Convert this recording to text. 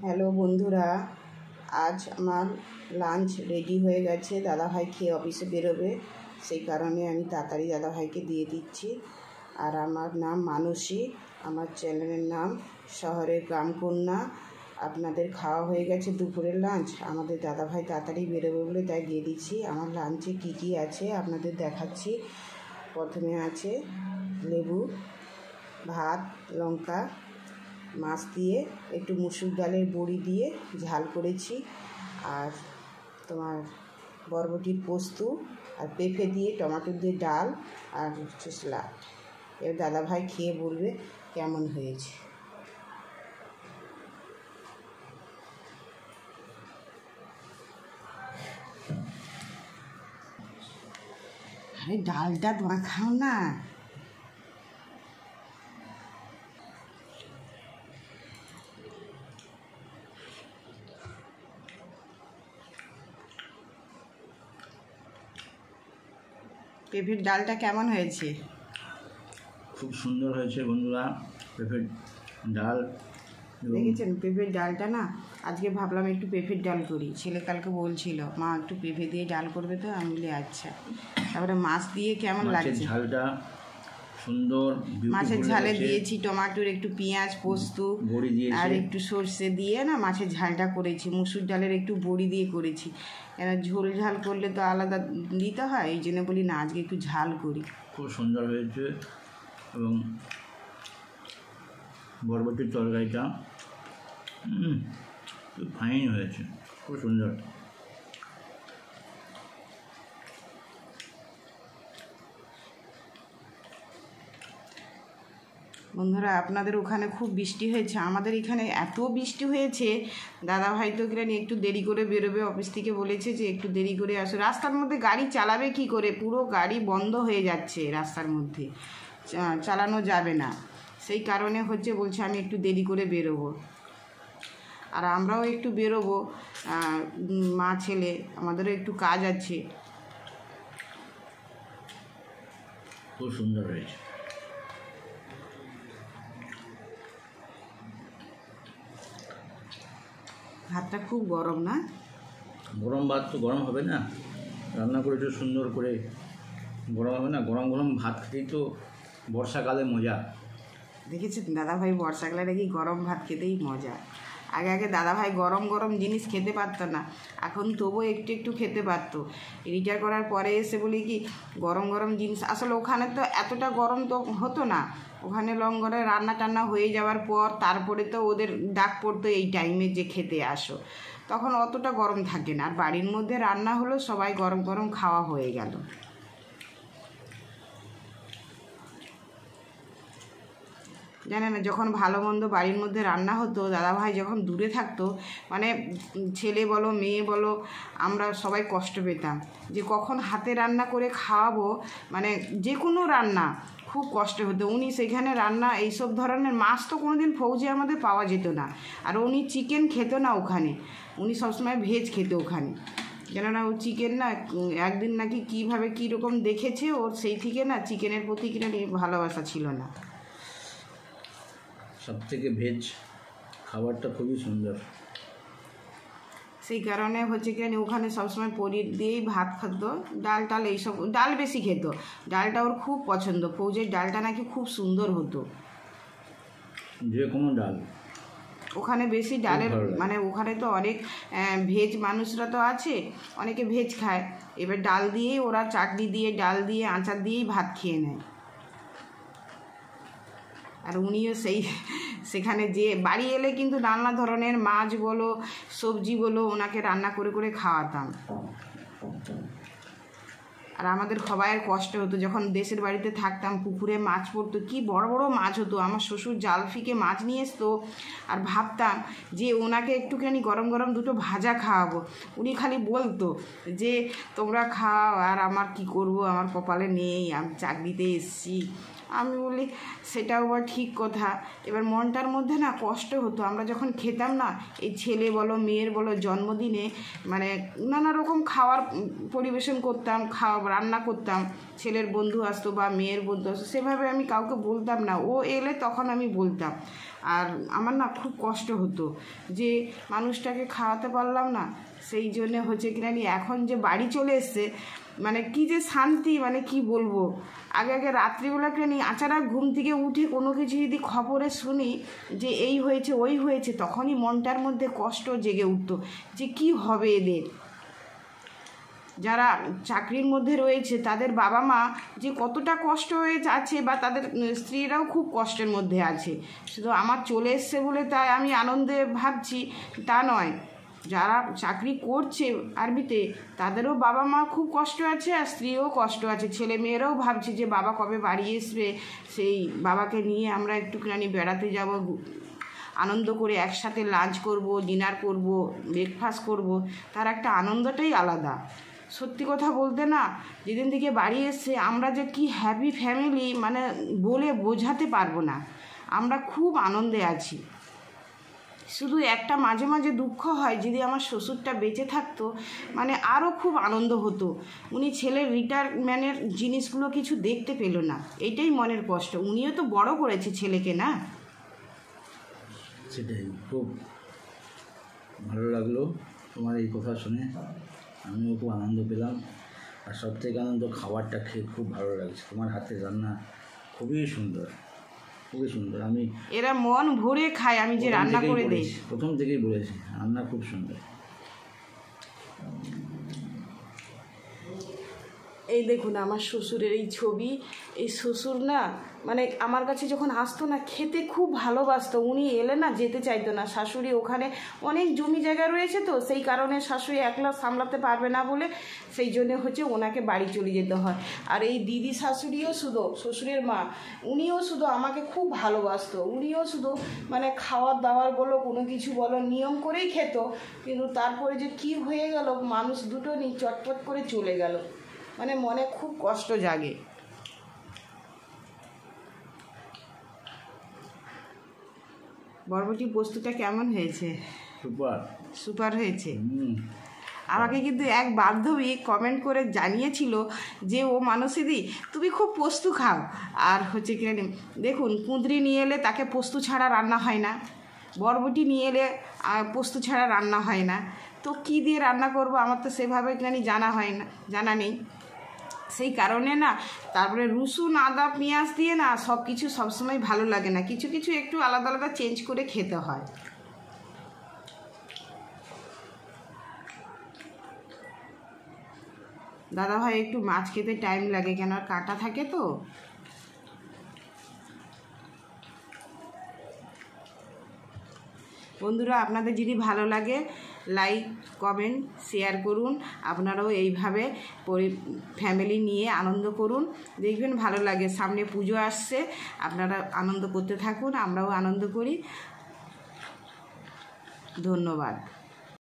Hello বন্ধুরা, আজ আমার লাঞ্চ রেডি হয়ে গেছে। দাদাভাই খেয়ে অফিসে বেরোবে, সেই কারণে আমি তাড়াতাড়ি দাদাভাইকে দিয়ে দিচ্ছি। আর আমার নাম মানসী, আমার চ্যানেলের নাম শহরের গ্রামকন্যা। আপনাদের খাওয়া হয়ে গেছে দুপুরের লাঞ্চ? আমাদের দাদাভাই তাড়াতাড়ি বেরোবে বলে তাই দিয়ে দিচ্ছি। আমার লাঞ্চে কী কী আছে আপনাদের দেখাচ্ছি। প্রথমে আছে লেবু, ভাত, লঙ্কা, মাছ দিয়ে একটু মুসুর ডালের বড়ি দিয়ে ঝাল করেছি, আর তোমার বরবটির পোস্ত আর পেঁপে দিয়ে টমেটো দিয়ে ডাল আর হচ্ছে স্যালাড। এর দাদাভাই খেয়ে বলবে কেমন হয়েছে। আরে ডালটা তোমার খাও না। পেঁপের ডালটা কেমন হয়েছে? খুব সুন্দর হয়েছে বন্ধুরা, পেঁপের ডাল। দেখেছেন পেঁপের ডালটা না, আজকে ভাবলাম একটু পেঁপের ডাল করি। ছেলে কালকে বলছিল মা একটু পেঁপে দিয়ে ডাল করবে, তো আমি বলি আচ্ছা। তারপরে মাছ দিয়ে কেমন লাগছে, ঝালটা সুন্দর, মাছের ঝালে দিয়েছি টমেটোর একটু পেঁয়াজ, পোস্ত আর একটু সর্ষে দিয়ে না মাছের ঝালটা করেছি। মুসুর ডালের একটু বড়ি দিয়ে করেছি, কেন ঝোল ঝাল করলে তো আলাদা দিতে হয়, এই জন্য বলি না আজকে একটু ঝাল করি। খুব সুন্দর হয়েছে। এবং বরবটির তরকারিটা খুব ফাইন হয়েছে, খুব সুন্দর। বন্ধুরা, আপনাদের ওখানে খুব বৃষ্টি হয়েছে, আমাদের এখানে এত বৃষ্টি হয়েছে। দাদাভাই তো এখানে একটু দেরি করে বেরোবে, অফিস থেকে বলেছে যে একটু দেরি করে আসো। রাস্তার মধ্যে গাড়ি চালাবে কি করে, পুরো গাড়ি বন্ধ হয়ে যাচ্ছে, রাস্তার মধ্যে চালানো যাবে না। সেই কারণে হচ্ছে বলছে আমি একটু দেরি করে বেরোবো, আর আমরাও একটু বেরোবো, মা ছেলে আমাদেরও একটু কাজ আছে। খুব সুন্দর হয়েছে। ভাতটা খুব গরম না? গরম ভাত তো গরম হবে না, রান্না করেছো সুন্দর করে, গরম হবে না? গরম গরম ভাত খেতেই তো বর্ষাকালে মজা। দেখেছেন দাদাভাই বর্ষাকালে নাকি গরম ভাত খেতেই মজা। আগে আগে দাদাভাই গরম গরম জিনিস খেতে পারতো না, এখন তবুও একটু একটু খেতে পারতো। রিটায়ার করার পরে এসে বলি কি গরম গরম জিনিস, আসলে ওখানে তো এতটা গরম তো হতো না। ওখানে লঙ্গরে রান্না টান্না হয়ে যাওয়ার পর তারপরে তো ওদের ডাক পড়তো এই টাইমে যে খেতে আসো, তখন অতটা গরম থাকে না। আর বাড়ির মধ্যে রান্না হলো, সবাই গরম গরম খাওয়া হয়ে গেল। জানে না, যখন ভালো মন্দ বাড়ির মধ্যে রান্না হতো, দাদাভাই যখন দূরে থাকতো, মানে ছেলে বলো মেয়ে বলো, আমরা সবাই কষ্ট পেতাম যে কখন হাতে রান্না করে খাওয়াবো। মানে যে কোনো রান্না খুব কষ্ট হতো। উনি সেখানে রান্না এইসব ধরনের মাছ তো কোনো দিন ফৌজে আমাদের পাওয়া যেত না, আর উনি চিকেন খেত না ওখানে, উনি সবসময় ভেজ খেত ওখানে। কেননা ও চিকেন না একদিন নাকি কীভাবে কীরকম দেখেছে, ওর সেই থেকে না চিকেনের প্রতি কিনা ভালোবাসা ছিল না। সবথেকে ভেজ খাবারটা খুবই সুন্দর, সেই কারণে হচ্ছে কি ওখানে সবসময় পনির দিয়েই ভাত খেত, ডাল টাল এইসব, ডাল বেশি খেত। ডালটা ওর খুব পছন্দ, ফৌজের ডালটা নাকি খুব সুন্দর হতো। যে কোনো ডাল ওখানে বেশি ডালের মানে ওখানে তো অনেক ভেজ মানুষরা তো আছে, অনেকে ভেজ খায়, এবার ডাল দিয়েই ওরা চাটনি দিয়ে ডাল দিয়ে আচার দিয়েই ভাত খেয়ে নেয়। আর উনিও সেখানে যে বাড়ি এলে কিন্তু নানা ধরনের মাছ বলো সবজি বলো ওনাকে রান্না করে করে খাওয়াতাম। আর আমাদের সবাইয়ের কষ্ট হতো যখন দেশের বাড়িতে থাকতাম, পুকুরে মাছ পড়তো, কি বড় বড় মাছ হতো। আমার শ্বশুর জাল ফিকে মাছ নিয়ে আসতো, আর ভাবতাম যে ওনাকে একটুখানি গরম গরম দুটো ভাজা খাওয়াবো। উনি খালি বলতো যে তোমরা খাও, আর আমার কি করব, আমার কপালে নেই, আমি চাকরিতে এসেছি, আমি বলি সেটাও আবার ঠিক কথা। এবার মনটার মধ্যে না কষ্ট হতো, আমরা যখন খেতাম না, এই ছেলে বলো মেয়ের বলো জন্মদিনে মানে নানা রকম খাওয়ার পরিবেশন করতাম, রান্না করতাম, ছেলের বন্ধু আসতো বা মেয়ের বন্ধু আসতো, সেভাবে আমি কাউকে বলতাম না, ও এলে তখন আমি বলতাম। আর আমার না খুব কষ্ট হতো যে মানুষটাকে খাওয়াতে পারলাম না, সেই জন্যে হচ্ছে কিনা এখন যে বাড়ি চলে এসছে মানে কি যে শান্তি, মানে কি বলবো। আগে রাত্রিবেলা কেন আচারা ঘুম থেকে উঠে কোনো কিছু যদি খবরে শুনি যে এই হয়েছে ওই হয়েছে, তখনই মনটার মধ্যে কষ্ট জেগে উঠতো যে কি হবে এদের। যারা চাকরির মধ্যে রয়েছে তাদের বাবা মা যে কতটা কষ্ট হয়ে আছে, বা তাদের স্ত্রীরাও খুব কষ্টের মধ্যে আছে। শুধু আমার চলে এসছে বলে তাই আমি আনন্দে ভাবছি তা নয়, যারা চাকরি করছে আরবিতে তাদেরও বাবা মা খুব কষ্ট আছে, আর স্ত্রীও কষ্ট আছে, ছেলে মেয়েরাও ভাবছে যে বাবা কবে বাড়ি আসবে, সেই বাবাকে নিয়ে আমরা একটুখানি বেড়াতে যাব, আনন্দ করে একসাথে লাঞ্চ করব, ডিনার করব, ব্রেকফাস্ট করব, তার একটা আনন্দটাই আলাদা। সত্যি কথা বলতে না, যেদিন থেকে বাড়ি এসছে আমরা যে কি হ্যাপি ফ্যামিলি মানে বলে বোঝাতে পারবো না, আমরা খুব আনন্দে আছি। শুধু একটা মাঝে মাঝে দুঃখ হয়, যদি আমার শ্বশুরটা বেঁচে থাকতো মানে আরও খুব আনন্দ হতো। উনি ছেলের রিটায়ারমেন্টের জিনিসগুলো কিছু দেখতে পেল না, এইটাই মনের কষ্ট। উনিও তো বড় করেছে ছেলেকে না। সেটাই, খুব ভালো লাগলো তোমার এই কথা শুনে, আমিও খুব আনন্দ পেলাম। আর সবথেকে আনন্দ খাবারটা খেয়ে খুব ভালো লাগছে, তোমার হাতের রান্না খুবই সুন্দর, খুবই সুন্দর। আমি এরা মন ভরে খায় আমি যে রান্না করে দিই, প্রথম থেকেই বলেছি রান্না খুব সুন্দর। এই দেখুন আমার শ্বশুরের এই ছবি। এই শ্বশুর না মানে আমার কাছে যখন আসতো না খেতে খুব ভালোবাসতো, উনি এলে না যেতে চাইতো না। শাশুড়ি ওখানে অনেক জমি জায়গা রয়েছে, তো সেই কারণে শাশুড়ি একলা সামলাতে পারবে না বলে সেই জন্য হচ্ছে ওনাকে বাড়ি চলে যেতে হয়। আর এই দিদি শাশুড়িও শুধু, শ্বশুরের মা, উনিও শুধু আমাকে খুব ভালোবাসতো। উনিও শুধু মানে খাওয়ার দাওয়ার বলো কোনো কিছু বলো নিয়ম করেই খেত, কিন্তু তারপরে যে কি হয়ে গেল, মানুষ দুটো নিয়ে চটপট করে চলে গেল, মানে মনে খুব কষ্ট জাগে। বরবটি পোস্তটা কেমন হয়েছে? সুপার হয়েছে। আমাকে কিন্তু এক বান্ধবী কমেন্ট করে জানিয়েছিল যে ও মানসীদি তুমি খুব পোস্ত খাও, আর হচ্ছে কিনা দেখুন কুঁদরি নিয়ে এলে তাকে পোস্ত ছাড়া রান্না হয় না, বরবটি নিয়ে এলে পোস্ত ছাড়া রান্না হয় না, তো কী দিয়ে রান্না করব আমার তো সেভাবে জানা নেই। সেই কারণে না তারপরে রসুন আদা পেঁয়াজ দিয়ে না সব কিছু সবসময় ভালো লাগে না, কিছু কিছু একটু আলাদা আলাদা চেঞ্জ করে খেতে হয়। দাদাভাই একটু মাছ খেতে টাইম লাগে, কেন কাঁটা থাকে তো। বন্ধুরা আপনাদের যদি ভালো লাগে লাইক কমেন্ট শেয়ার করুন, আপনারাও এইভাবে ফ্যামিলি নিয়ে আনন্দ করুন, দেখবেন ভালো লাগে। সামনে পুজো আসছে, আপনারা আনন্দ করতে থাকুন, আমরাও আনন্দ করি। ধন্যবাদ।